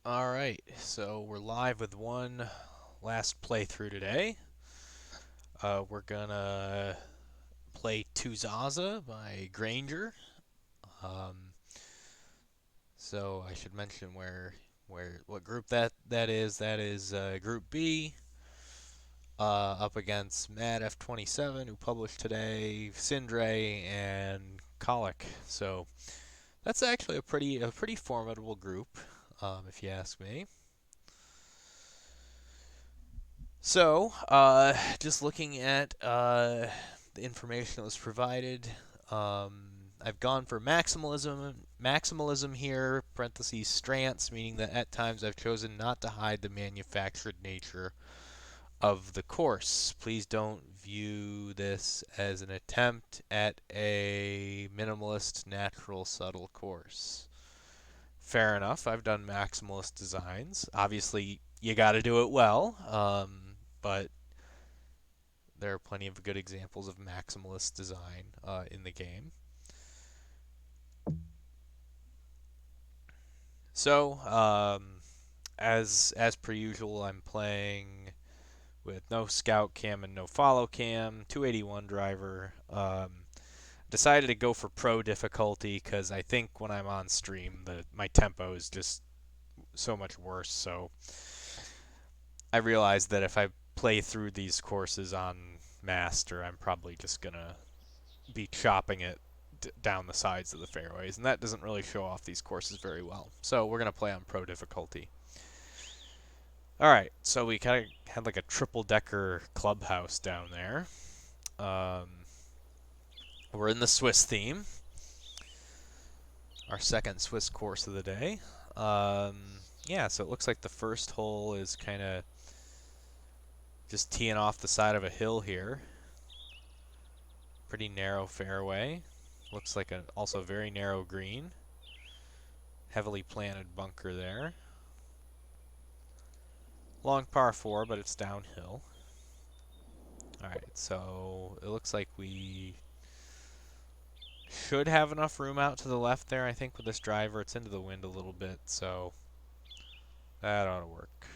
Alright, so we're live with one last playthrough today. We're gonna play Toozaza by Granger. Um, so I should mention what group that is. That is Group B, up against Mad F27, who published today, Sindre, and Colic. So that's actually a pretty formidable group, if you ask me. So, just looking at the information that was provided, um, I've gone for maximalism here, parentheses strengths, meaning that at times I've chosen not to hide the manufactured nature of the course. Please don't view this as an attempt at a minimalist, natural, subtle course. Fair enough. I've done maximalist designs. Obviously, you got to do it well, but there are plenty of good examples of maximalist design in the game. So, as per usual, I'm playing with no scout cam and no follow cam, 281 driver. Decided to go for pro difficulty because I think when I'm on stream, my tempo is just so much worse. So I realized that if I play through these courses on master, I'm probably just gonna be chopping it down the sides of the fairways, and that doesn't really show off these courses very well. So we're gonna play on pro difficulty. All right, so we kind of had like a triple decker clubhouse down there. Um, we're in the Swiss theme, our second Swiss course of the day. Um, yeah, so it looks like the first hole is kind of just teeing off the side of a hill here. Pretty narrow fairway. Looks like a also very narrow green. Heavily planted bunker there. Long par 4, but it's downhill. Alright, so it looks like we should have enough room out to the left there, I think, with this driver. It's into the wind a little bit, so that ought to work.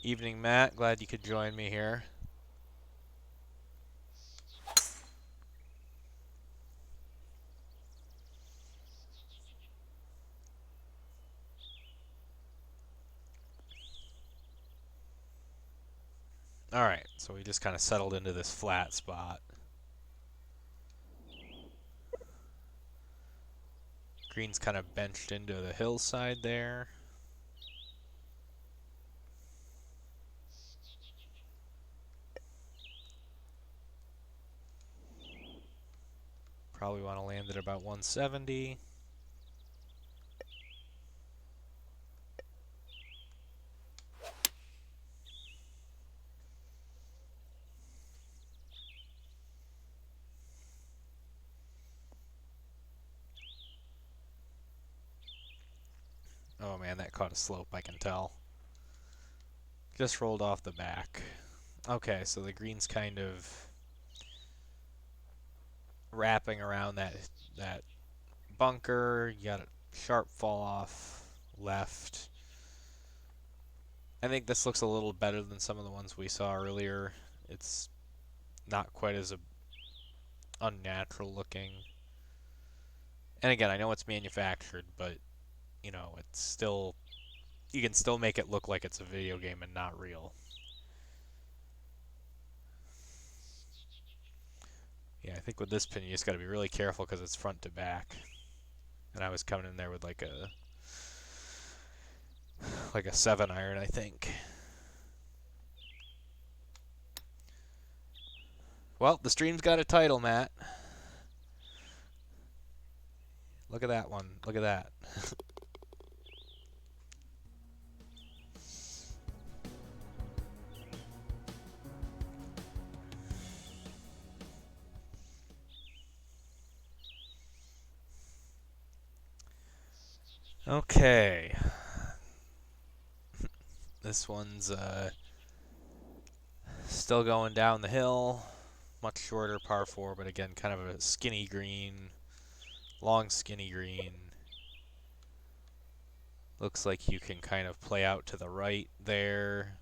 Evening, Matt. Glad you could join me here. Alright, so we just kind of settled into this flat spot. Green's kind of benched into the hillside there. Probably want to land at about 170. Oh man, that caught a slope, I can tell. Just rolled off the back. Okay, so the green's kind of wrapping around that bunker. You got a sharp fall off left. I think this looks a little better than some of the ones we saw earlier. It's not quite as unnatural looking. And again, I know it's manufactured, but you know, it's still you can still make it look like it's a video game and not real. Yeah, I think with this pin you just got to be really careful because it's front to back. And I was coming in there with like a 7-iron, I think. Well, the stream's got a title, Matt. Look at that one. Look at that. Okay. This one's still going down the hill. Much shorter par 4, but again, kind of a skinny green. Long, skinny green. Looks like you can kind of play out to the right there.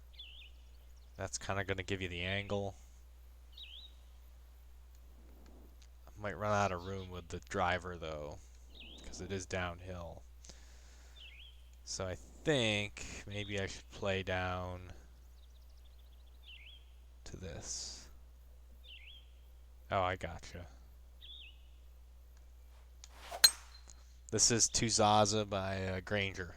That's kind of going to give you the angle. I might run out of room with the driver though, because it is downhill. So I think maybe I should play down to this. Oh, I gotcha. This is Toozaza by Grainger.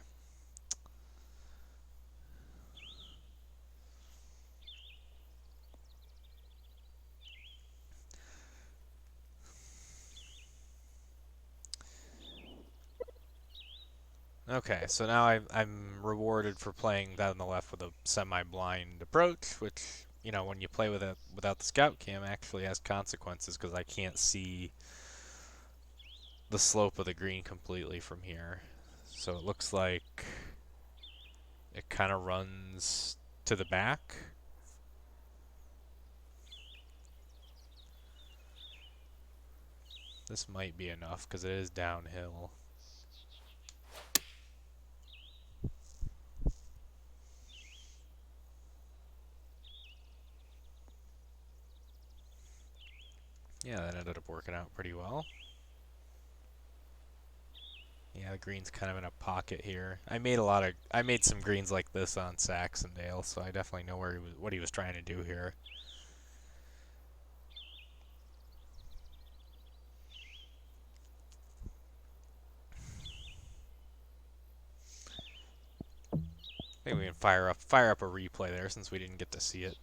Okay, so now I'm rewarded for playing that on the left with a semi-blind approach, which, you know, when you play with it without the scout cam actually has consequences because I can't see the slope of the green completely from here. So it looks like it kind of runs to the back. This might be enough because it is downhill. Yeah, that ended up working out pretty well. Yeah, the green's kind of in a pocket here. I made some greens like this on Saxondale, so I definitely know what he was trying to do here. Maybe we can fire up a replay there since we didn't get to see it.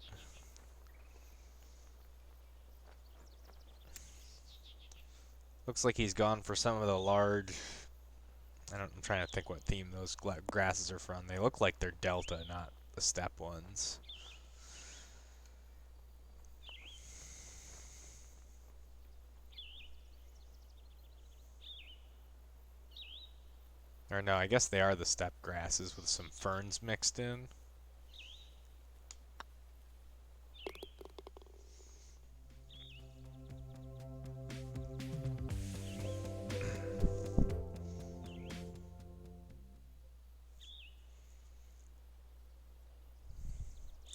Looks like he's gone for some of the large. I'm trying to think what theme those grasses are from. They look like they're delta, not the steppe ones. Or no, I guess they are the steppe grasses with some ferns mixed in.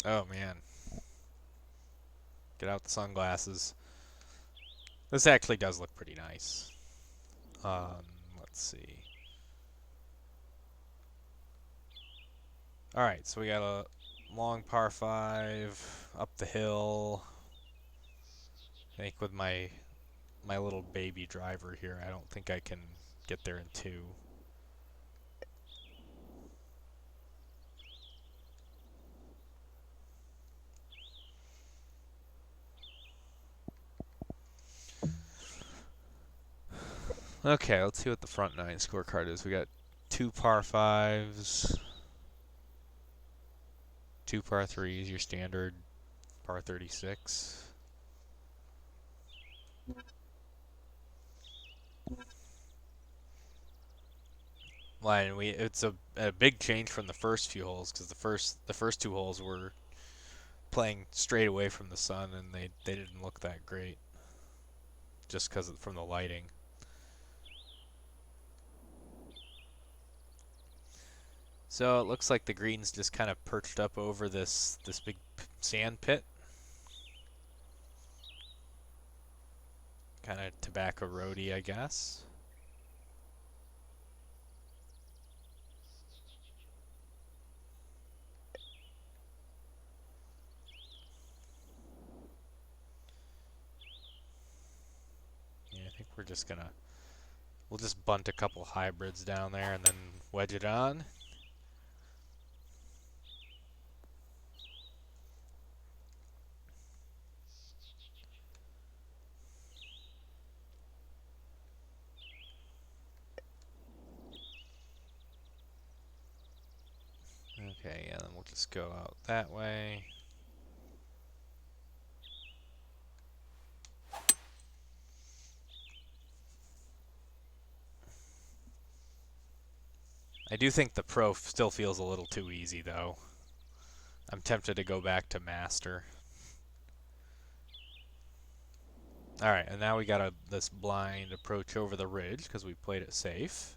Oh man. Get out the sunglasses. This actually does look pretty nice. Let's see. Alright, so we got a long par 5 up the hill. I think with my little baby driver here, I don't think I can get there in 2. Okay, let's see what the front 9 scorecard is. We got 2 par 5s, 2 par 3s, your standard par 36. Well, and it's a big change from the first few holes because the first 2 holes were playing straight away from the sun and they didn't look that great just because from the lighting. So it looks like the green's just kind of perched up over this big sand pit. Kind of tobacco roady, I guess. Yeah, I think we'll just bunt a couple hybrids down there and then wedge it on. Okay, yeah, then we'll just go out that way. I do think the Pro still feels a little too easy, though. I'm tempted to go back to Master. Alright, and now we got this blind approach over the ridge because we played it safe.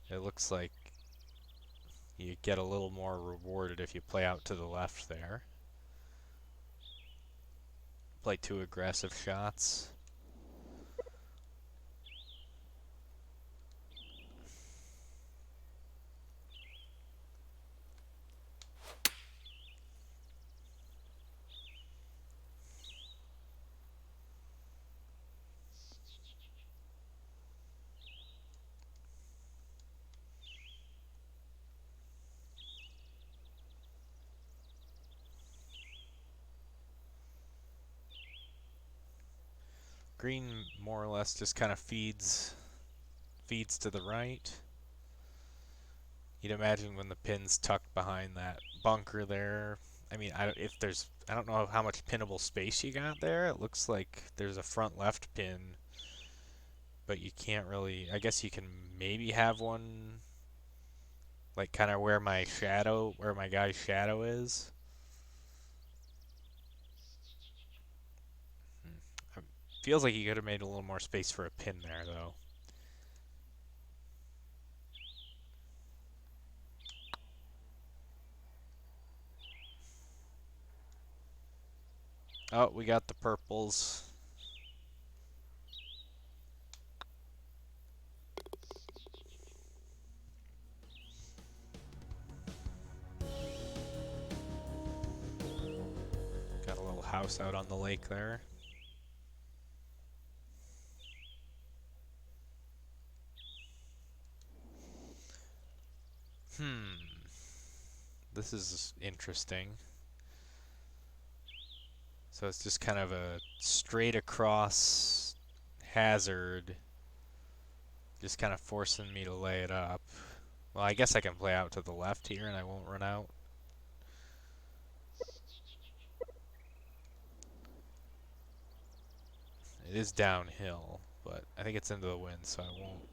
It looks like You get a little more rewarded if you play out to the left there. Play 2 aggressive shots. Green more or less just kind of feeds to the right. You'd imagine when the pin's tucked behind that bunker there. I mean, I don't know how much pinnable space you got there. It looks like there's a front left pin, but you can't really. I guess you can maybe have one like kind of where my guy's shadow is. Feels like you could have made a little more space for a pin there, though. Oh, we got the purples. Got a little house out on the lake there. This is interesting. So it's just kind of a straight across hazard, just kind of forcing me to lay it up. Well, I guess I can play out to the left here and I won't run out. It is downhill, but I think it's into the wind, so I won't.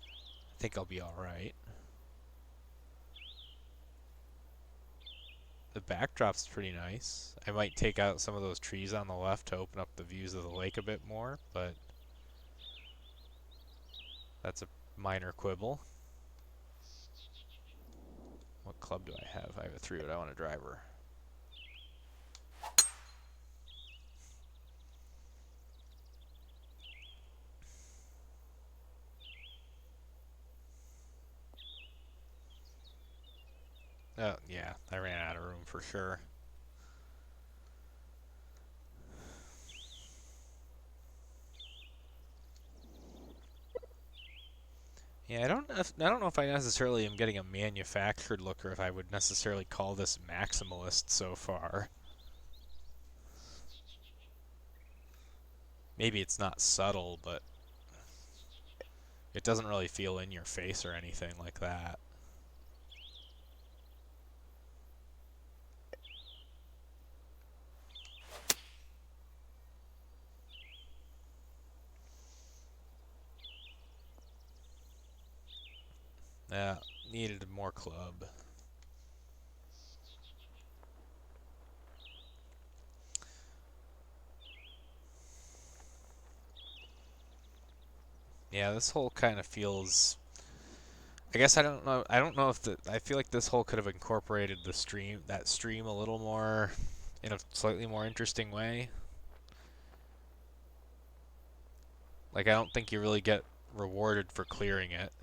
I think I'll be alright. The backdrop's pretty nice. I might take out some of those trees on the left to open up the views of the lake a bit more, but that's a minor quibble. What club do I have? I have a 3-wood. I want a driver. Oh, yeah, I ran out of room for sure. Yeah, I don't know if I necessarily am getting a manufactured look or if I would necessarily call this maximalist so far. Maybe it's not subtle, but it doesn't really feel in your face or anything like that. Yeah, needed more club. Yeah, this hole kind of feels. I guess I don't know. I don't know if the. I feel like this hole could have incorporated that stream a little more, in a slightly more interesting way. Like I don't think you really get rewarded for clearing it.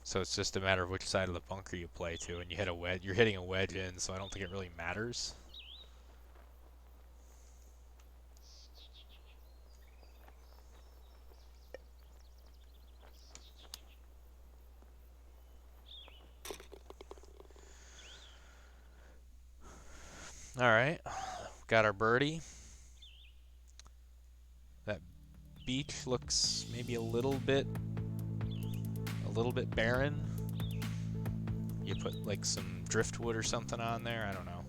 So it's just a matter of which side of the bunker you play to, and you hit a wedge. You're hitting a wedge in, so I don't think it really matters. All right, got our birdie. That beach looks maybe a little bit barren. You put like some driftwood or something on there. I don't know.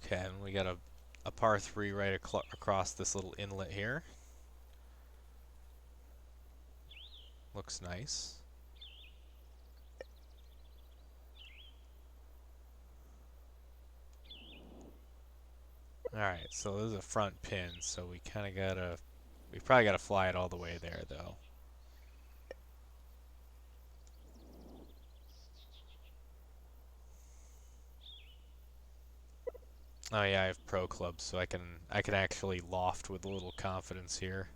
Okay, and we got a par 3 right across this little inlet here. Looks nice. Alright, so this is a front pin, so we kind of gotta... We probably gotta fly it all the way there, though. Oh yeah, I have pro clubs, so I can actually loft with a little confidence here.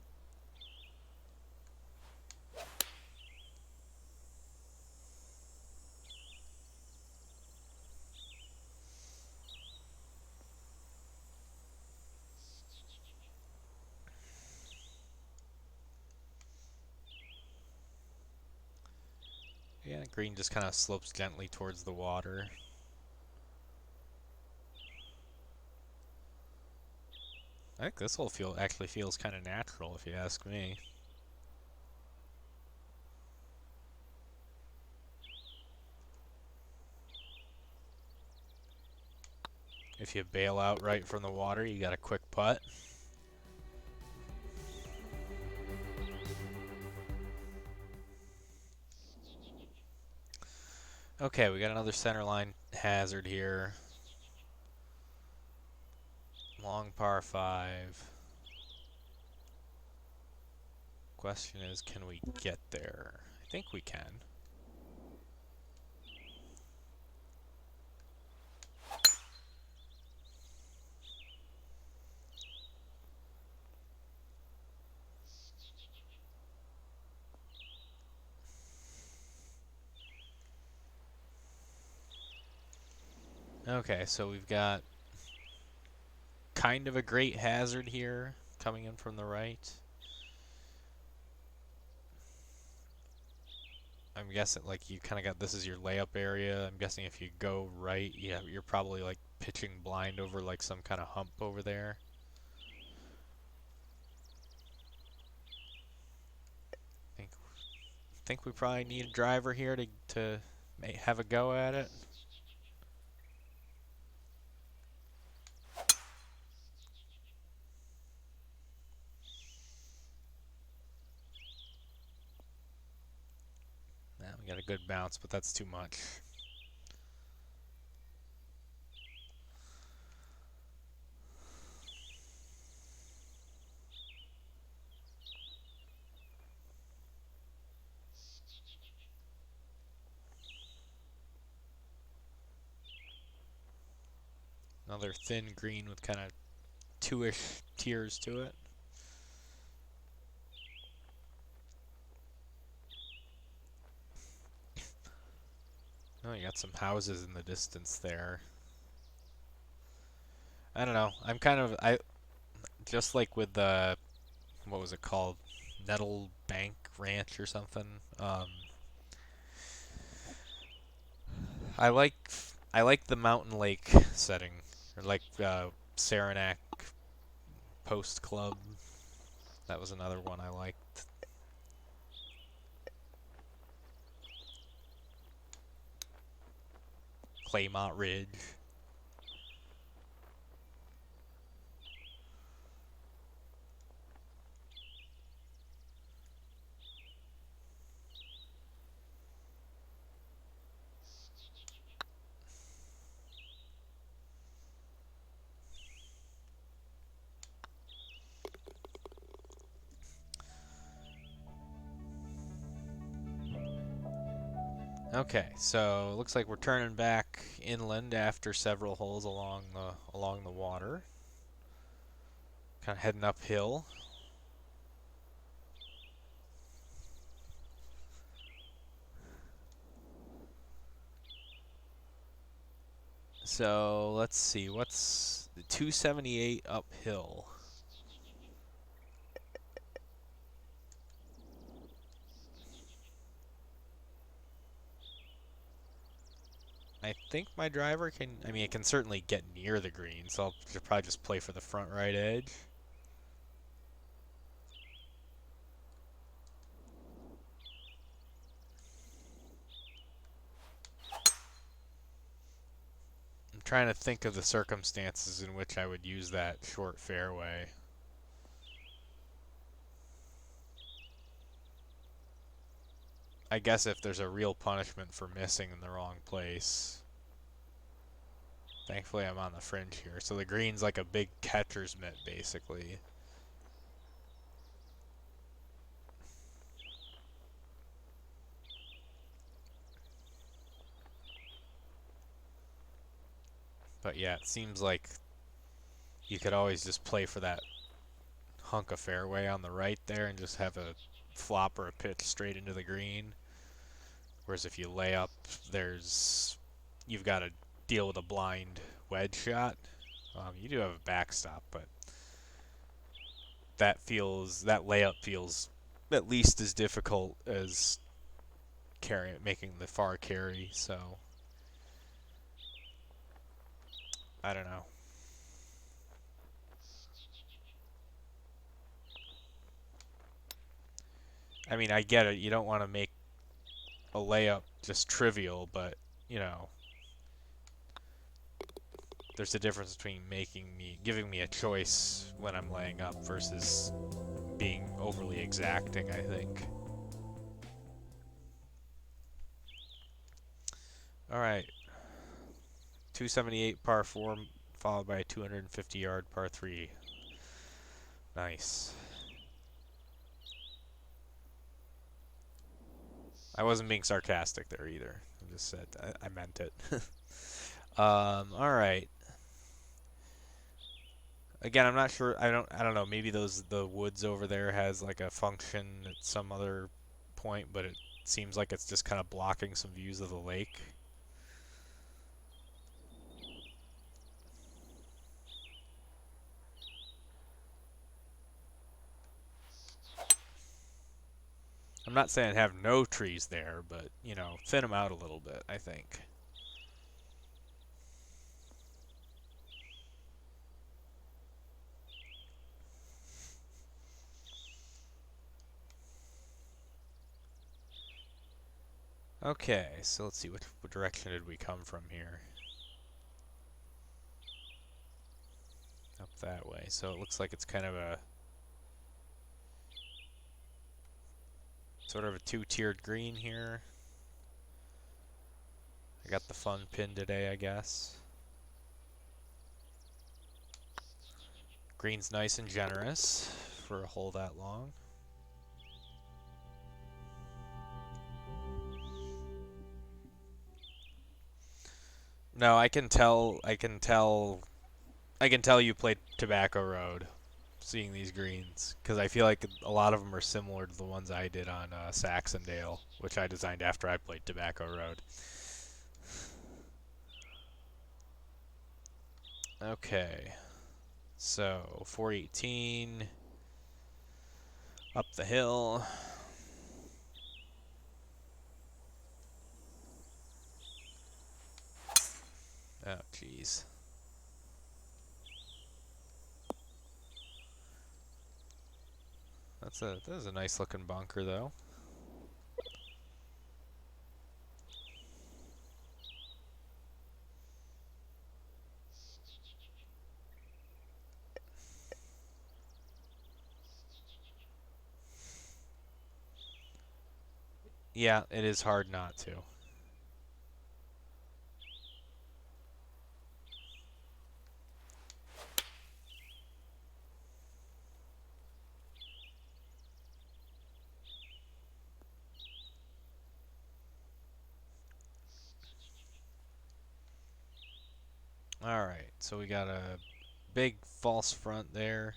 Yeah, green just kind of slopes gently towards the water. I think this whole field actually feels kind of natural, if you ask me. If you bail out right from the water, you got a quick putt. Okay, we got another center line hazard here. Long par 5. Question is, can we get there? I think we can. Okay, so we've got kind of a great hazard here coming in from the right. I'm guessing like you kind of got this is your layup area. I'm guessing if you go right, yeah, you're probably like pitching blind over like some kind of hump over there. Think think we probably need a driver here to have a go at it. Nah, we got a good bounce, but that's too much. Another thin green with kind of two-ish tiers to it. Oh, you got some houses in the distance there. I don't know. I just like with the what was it called? Nettle Bank Ranch or something. I like I like the Mountain Lake setting, or like Saranac Post Club. That was another one I liked. Claymont Ridge. Okay, so looks like we're turning back inland after several holes along the water. Kind of heading uphill. So let's see, what's the 278 uphill? I think my driver can, I mean, it can certainly get near the green, so I'll probably just play for the front right edge. I'm trying to think of the circumstances in which I would use that short fairway. I guess if there's a real punishment for missing in the wrong place. Thankfully, I'm on the fringe here. So the green's like a big catcher's mitt, basically. But yeah, it seems like you could always just play for that hunk of fairway on the right there and just have a flop or a pitch straight into the green. Whereas if you lay up, you've got to deal with a blind wedge shot. You do have a backstop, but that layup feels at least as difficult as making the far carry. So I don't know. I mean, I get it. You don't want to make a layup just trivial, but you know, there's a difference between giving me a choice when I'm laying up versus being overly exacting, I think. All right. 278 par 4 followed by a 250-yard par 3. Nice. I wasn't being sarcastic there either. I just said I meant it. All right. Again, I'm not sure. I don't know. Maybe the woods over there has like a function at some other point, but it seems like it's just kind of blocking some views of the lake. I'm not saying have no trees there, but you know, thin them out a little bit, I think. Okay, so let's see what direction did we come from here? Up that way. So it looks like it's kind of a sort of a two-tiered green here. I got the fun pin today, I guess. Green's nice and generous for a hole that long. No, I can tell you played Tobacco Road seeing these greens because I feel like a lot of them are similar to the ones I did on Saxondale, which I designed after I played Tobacco Road. Okay, so 418 up the hill. Oh, jeez. That is a nice looking bunker though. Yeah, it is hard not to. Alright, so we got a big false front there.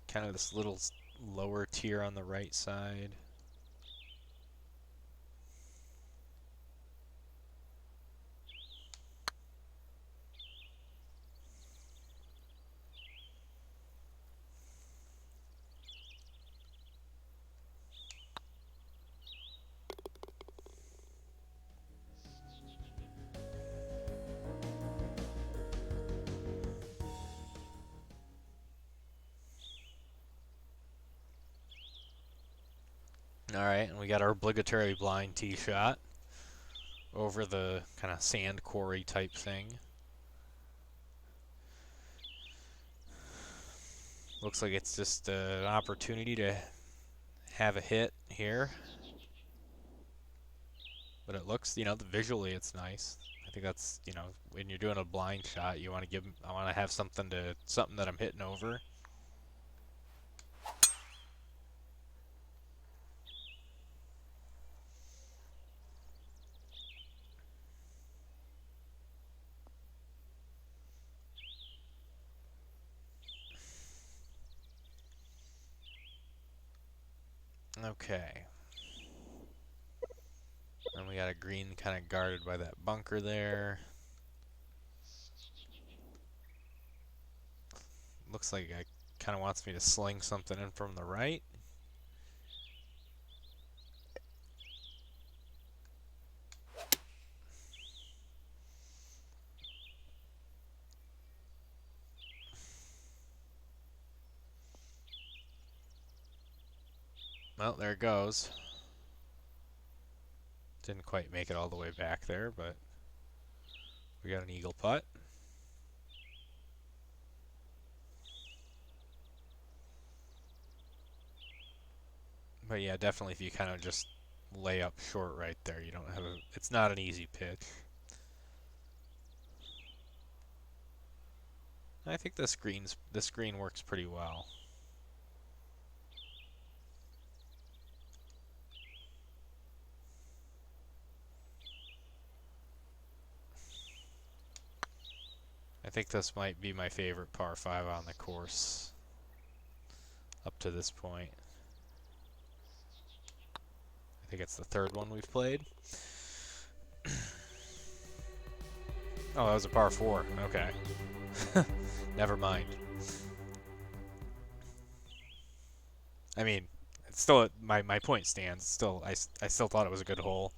Kind of this little lower tier on the right side. Alright, and we got our obligatory blind tee shot over the kind of sand quarry type thing. Looks like it's just an opportunity to have a hit here. But it looks, visually it's nice. I think that's, when you're doing a blind shot, you want to I want to have something that I'm hitting over. Okay. And we got a green kind of guarded by that bunker there. Looks like it kind of wants me to sling something in from the right. Well, there it goes. Didn't quite make it all the way back there, but we got an eagle putt. But yeah, definitely if you kind of just lay up short right there, you don't have it's not an easy pitch. I think this green works pretty well. I think this might be my favorite par 5 on the course up to this point. I think it's the third one we've played. Oh, that was a par 4. Okay. Never mind. I mean, it's still my point stands. Still, I still thought it was a good hole.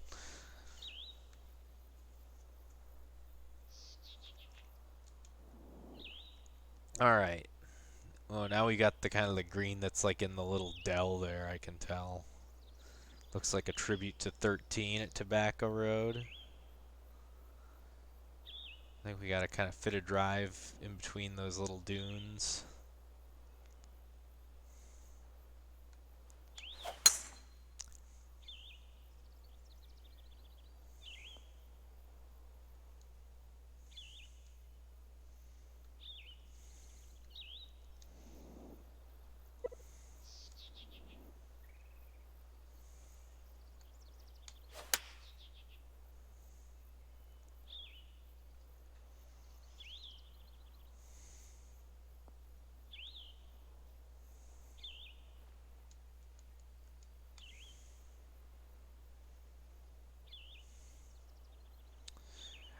All right. Well, now we got the kind of the green that's like in the little dell there. I can tell. Looks like a tribute to 13 at Tobacco Road. I think we got to kind of fit a drive in between those little dunes.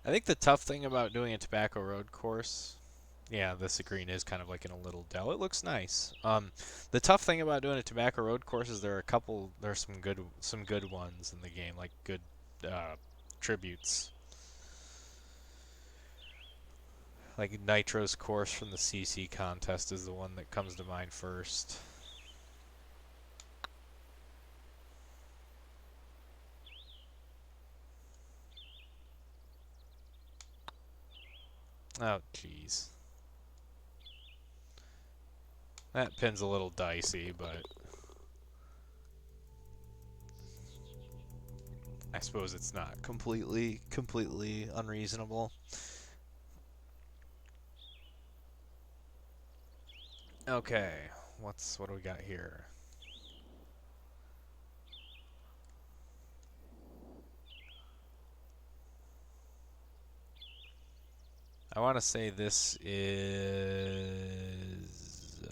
I think the tough thing about doing a Tobacco Road course, yeah, this green is kind of like in a little dell. It looks nice. The tough thing about doing a Tobacco Road course is there's some good ones in the game, like good tributes. Like Nitro's course from the CC contest is the one that comes to mind first. Oh, jeez. That pin's a little dicey, but I suppose it's not completely unreasonable. Okay, what do we got here? I want to say this is...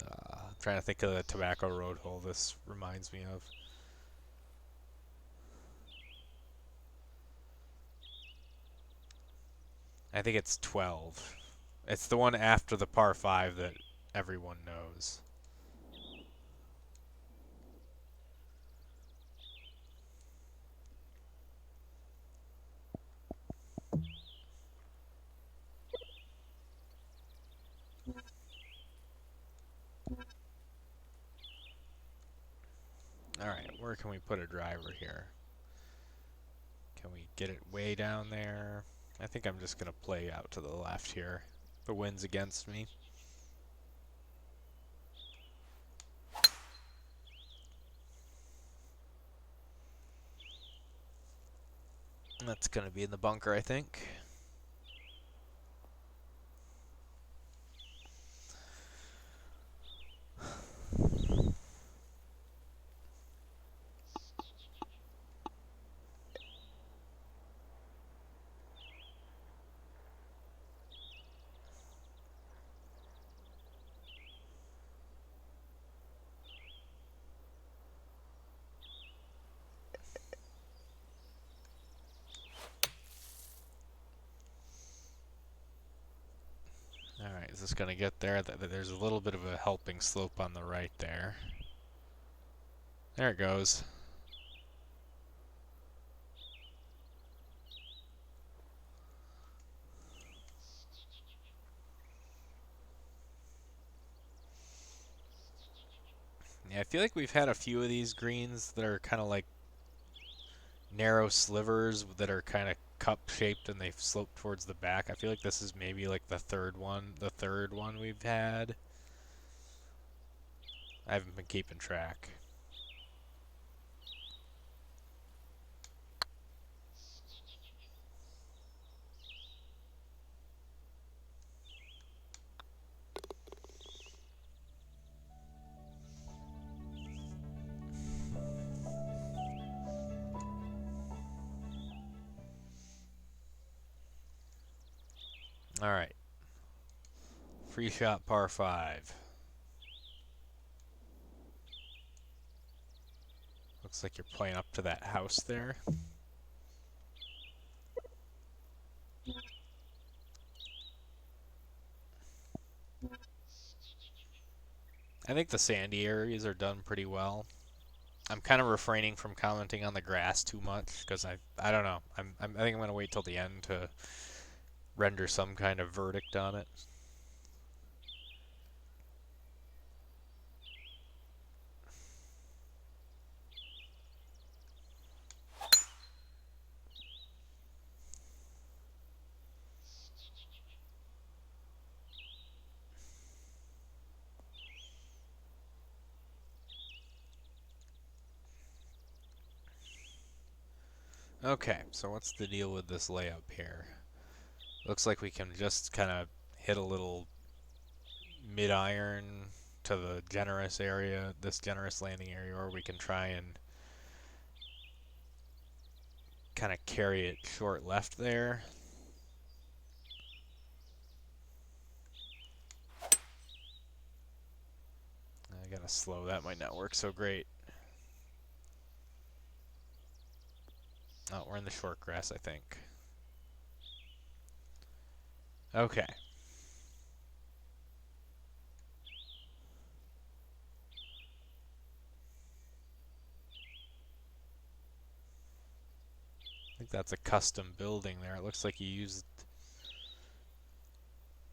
I'm trying to think of the Tobacco Road hole this reminds me of. I think it's 12. It's the one after the par 5 that everyone knows. Alright, where can we put a driver here? Can we get it way down there? I think I'm just going to play out to the left here. The wind's against me. That's going to be in the bunker, I think. Alright, is this going to get there? There's a little bit of a helping slope on the right there. There it goes. Yeah, I feel like we've had a few of these greens that are kind of like narrow slivers that are kind of cup-shaped and they slope towards the back. I feel like this is maybe like the third one we've had. I haven't been keeping track. Alright. Free shot par 5. Looks like you're playing up to that house there. I think the sandy areas are done pretty well. I'm kind of refraining from commenting on the grass too much because I don't know. I think I'm going to wait till the end to render some kind of verdict on it. Okay, so what's the deal with this layup here? Looks like we can just kind of hit a little mid-iron to the generous area, this generous landing area, or we can try and kind of carry it short left there. I gotta slow, that might not work so great. Oh, we're in the short grass, I think. Okay. I think that's a custom building there. It looks like you used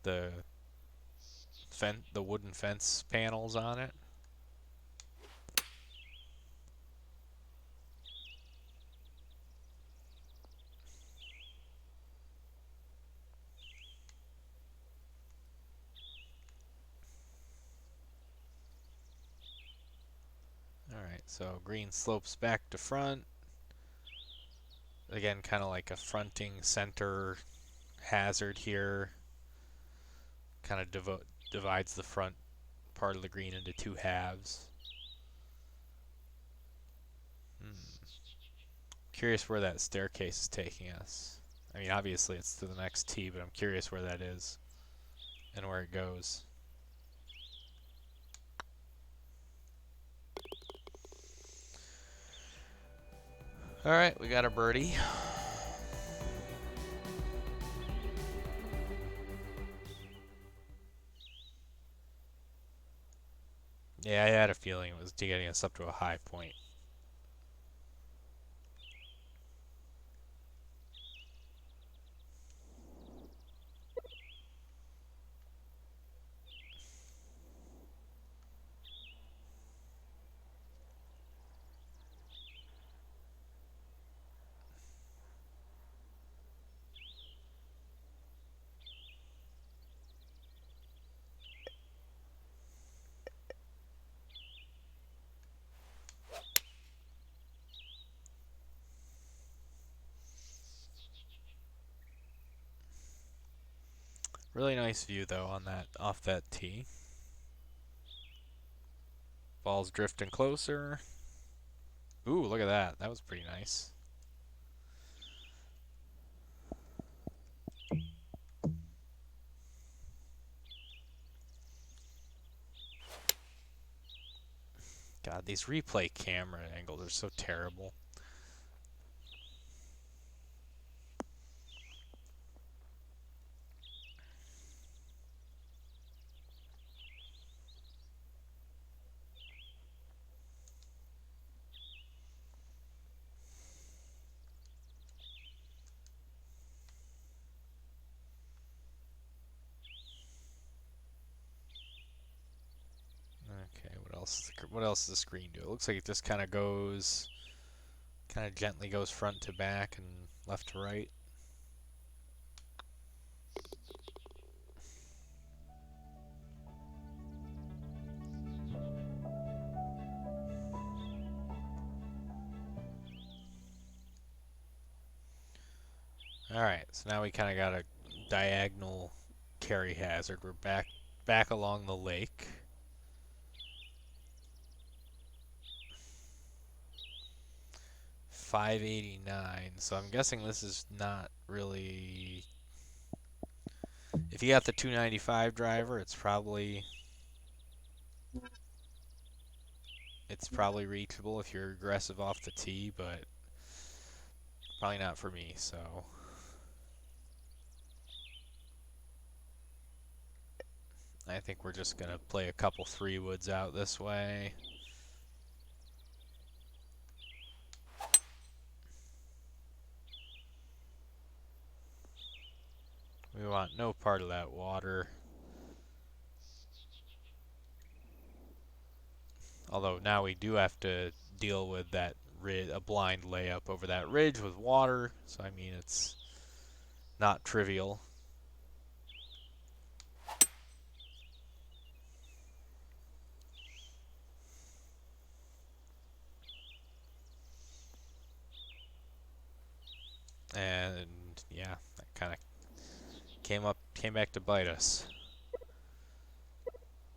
the the wooden fence panels on it. Alright, so green slopes back to front. Again, kind of like a fronting center hazard here. Kind of divides the front part of the green into two halves. Curious where that staircase is taking us. I mean, obviously it's to the next tee, but I'm curious where that is and where it goes. Alright, we got a birdie. Yeah, I had a feeling it was getting us up to a high point. Really nice view though on that off that tee. Ball's drifting closer. Ooh, look at that. That was pretty nice. God, these replay camera angles are so terrible. Okay, what else does the screen do? It looks like it just kind of gently goes front to back and left to right. Alright, so now we kind of got a diagonal carry hazard. We're back along the lake. .589, so I'm guessing this is not really... If you got the 295 driver, it's probably reachable if you're aggressive off the tee, but probably not for me, so... I think we're just going to play a couple 3-woods out this way. We want no part of that water. Although now we do have to deal with that a blind layup over that ridge with water. So I mean, it's not trivial. And yeah, that kind of came back to bite us.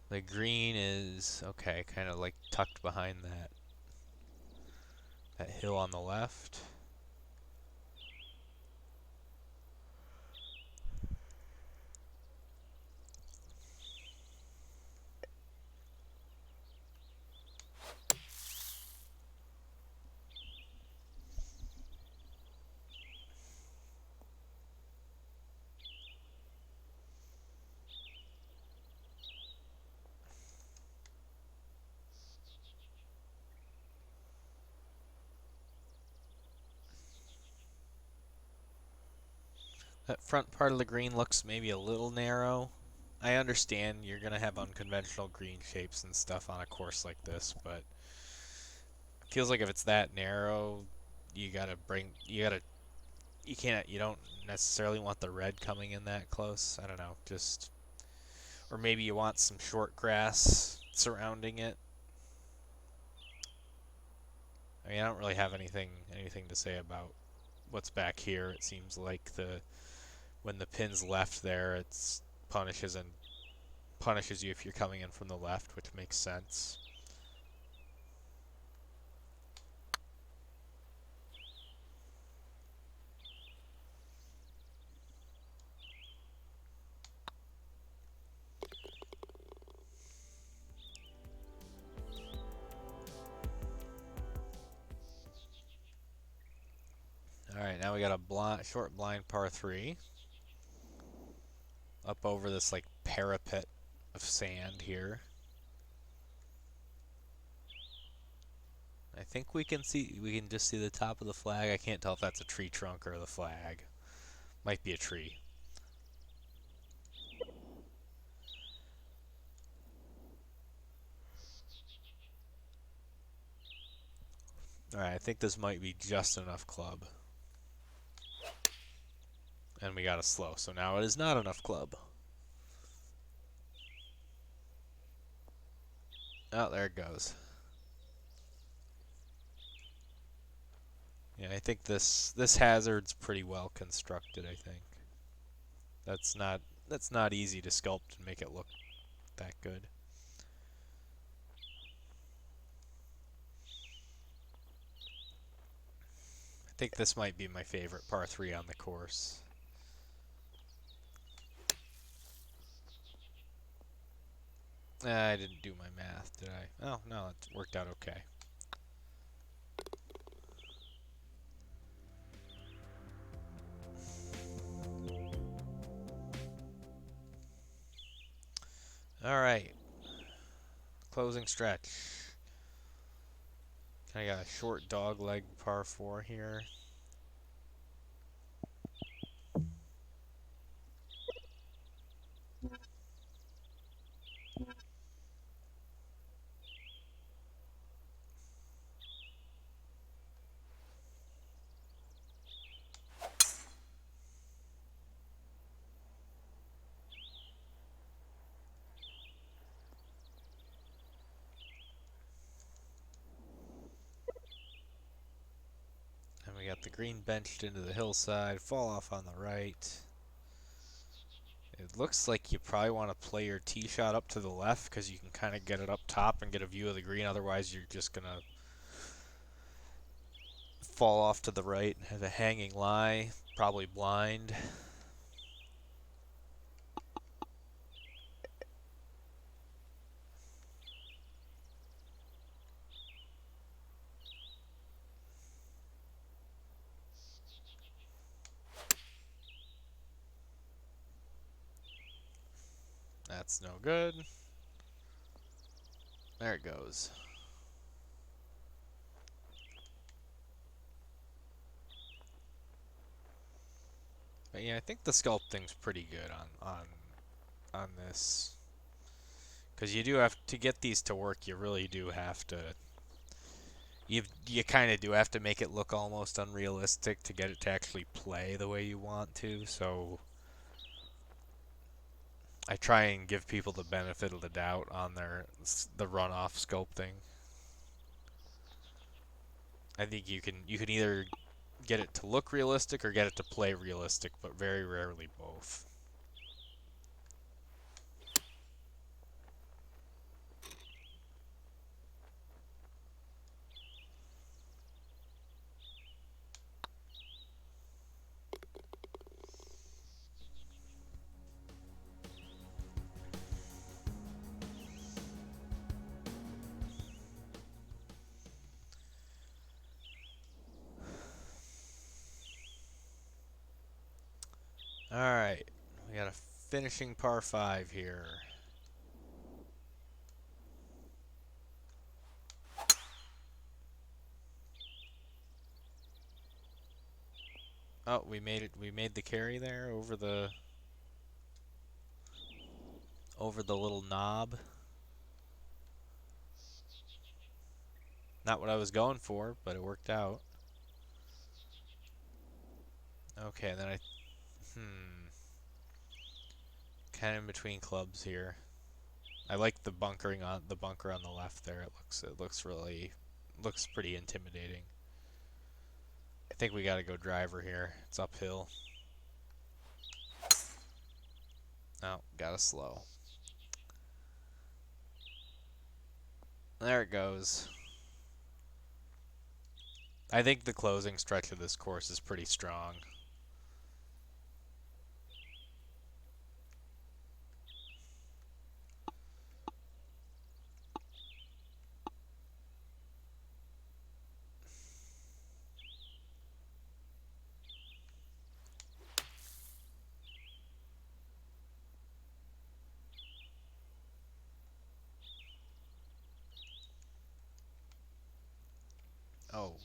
The green is okay, kind of like tucked behind that hill on the left. That front part of the green looks maybe a little narrow. I understand you're gonna have unconventional green shapes and stuff on a course like this, but it feels like if it's that narrow, you you don't necessarily want the red coming in that close. I don't know, just or maybe you want some short grass surrounding it. I mean, I don't really have anything to say about what's back here. It seems like when the pin's left there, it's punishes you if you're coming in from the left, which makes sense. Alright, now we got a short blind par 3. Up over this like parapet of sand here. I think we can just see the top of the flag. I can't tell if that's a tree trunk or the flag. Might be a tree. Alright, I think this might be just enough club. And we got a slow, so now it is not enough club. Oh, there it goes. Yeah, I think this hazard's pretty well constructed, I think. That's not that's not easy to sculpt and make it look that good. I think this might be my favorite par 3 on the course. I didn't do my math, did I? Oh, no, it worked out okay. All right, closing stretch. I got a short dog leg par 4 here. And we got the green benched into the hillside, fall off on the right. It looks like you probably want to play your tee shot up to the left because you can kind of get it up top and get a view of the green. Otherwise, you're just going to fall off to the right and have a hanging lie, probably blind. That's no good. There it goes. But yeah, I think the sculpting's pretty good on this. Because you do have to get these to work, you really do have to you kind of do have to make it look almost unrealistic to get it to actually play the way you want to. So I try and give people the benefit of the doubt on the runoff sculpting. I think you can either get it to look realistic or get it to play realistic, but very rarely both. Alright, we got a finishing par 5 here. Oh, we made it. We made the carry there over the little knob. Not what I was going for, but it worked out. Okay, then kind of in between clubs here. I like the bunker on the left there. Looks pretty intimidating. I think we got to go driver here. It's uphill. Oh, got to slow. There it goes. I think the closing stretch of this course is pretty strong. Oh.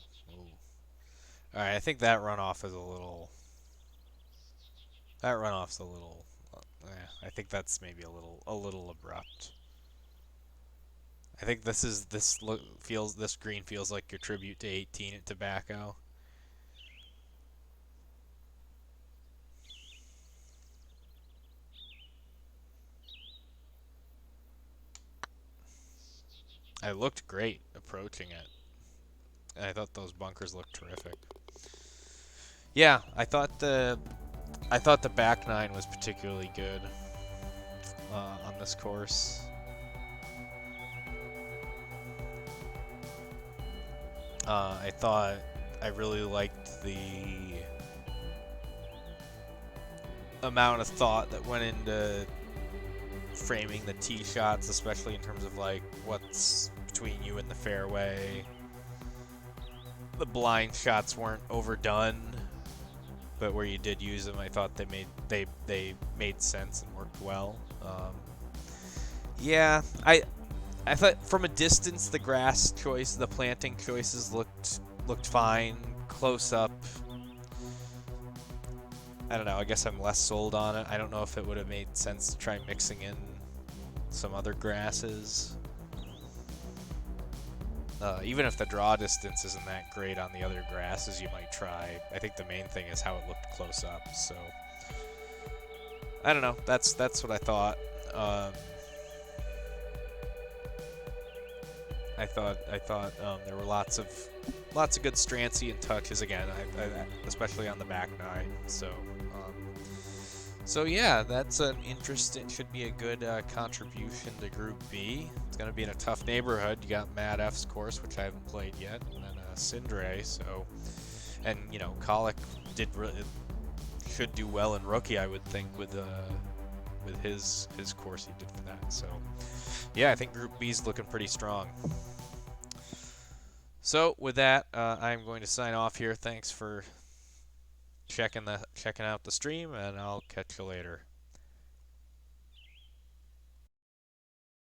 Alright, I think that runoff is a little... That runoff's a little... I think that's maybe a little abrupt. I think this green feels like your tribute to 18 at Tobacco. I looked great approaching it. I thought those bunkers looked terrific. Yeah, I thought I thought the back nine was particularly good on this course. I thought I really liked the amount of thought that went into framing the tee shots, especially in terms of like what's between you and the fairway. The blind shots weren't overdone, but where you did use them, I thought they made sense and worked well. Yeah, I thought from a distance the grass choice, the planting choices looked fine. Close up, I don't know. I guess I'm less sold on it. I don't know if it would have made sense to try mixing in some other grasses. Even if the draw distance isn't that great on the other grasses, you might try. I think the main thing is how it looked close up. So I don't know. That's what I thought. Um, I thought there were lots of good Strancian touches again, especially on the back nine. So yeah, that's an interesting. Should be a good contribution to Group B. It's going to be in a tough neighborhood. You got Matt F's course, which I haven't played yet, and then Sindre. So, and Colic should do well in rookie, I would think, with his course he did for that. So, yeah, I think Group B's looking pretty strong. So with that, I'm going to sign off here. Thanks for checking out the stream, and I'll catch you later.